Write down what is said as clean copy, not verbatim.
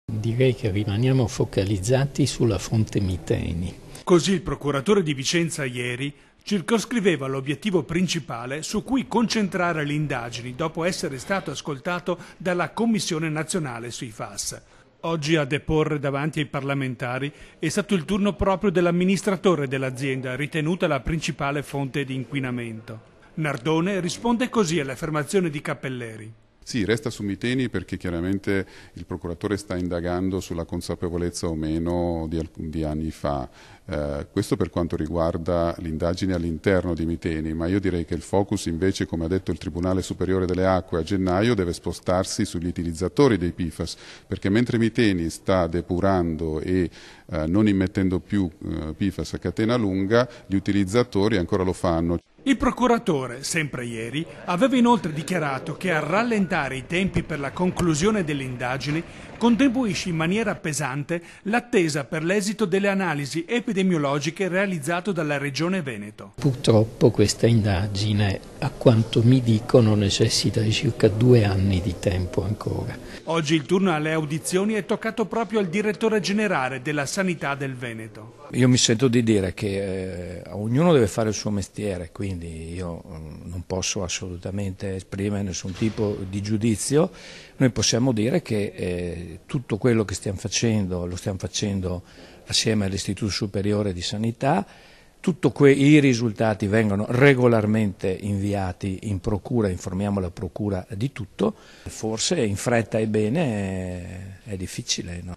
Direi che rimaniamo focalizzati sulla fonte Miteni. Così il procuratore di Vicenza ieri circoscriveva l'obiettivo principale su cui concentrare le indagini dopo essere stato ascoltato dalla Commissione nazionale sui FAS. Oggi a deporre davanti ai parlamentari è stato il turno proprio dell'amministratore dell'azienda, ritenuta la principale fonte di inquinamento. Nardone risponde così alle affermazioni di Cappelleri. Sì, resta su Miteni perché chiaramente il procuratore sta indagando sulla consapevolezza o meno di anni fa. Questo per quanto riguarda l'indagine all'interno di Miteni, ma io direi che il focus invece, come ha detto il Tribunale Superiore delle Acque a gennaio, deve spostarsi sugli utilizzatori dei PFAS, perché mentre Miteni sta depurando e non immettendo più PFAS a catena lunga, gli utilizzatori ancora lo fanno. Il procuratore, sempre ieri, aveva inoltre dichiarato che a rallentare i tempi per la conclusione delle indagini contribuisce in maniera pesante l'attesa per l'esito delle analisi epidemiologiche realizzato dalla Regione Veneto. Purtroppo questa indagine, a quanto mi dicono, necessita di circa 2 anni di tempo ancora. Oggi il turno alle audizioni è toccato proprio al direttore generale della Sanità del Veneto. Io mi sento di dire che ognuno deve fare il suo mestiere, quindi io non posso assolutamente esprimere nessun tipo di giudizio. Noi possiamo dire che tutto quello che stiamo facendo lo stiamo facendo assieme all'Istituto Superiore di Sanità. I risultati vengono regolarmente inviati in procura, informiamo la procura di tutto. Forse in fretta e bene è difficile, no?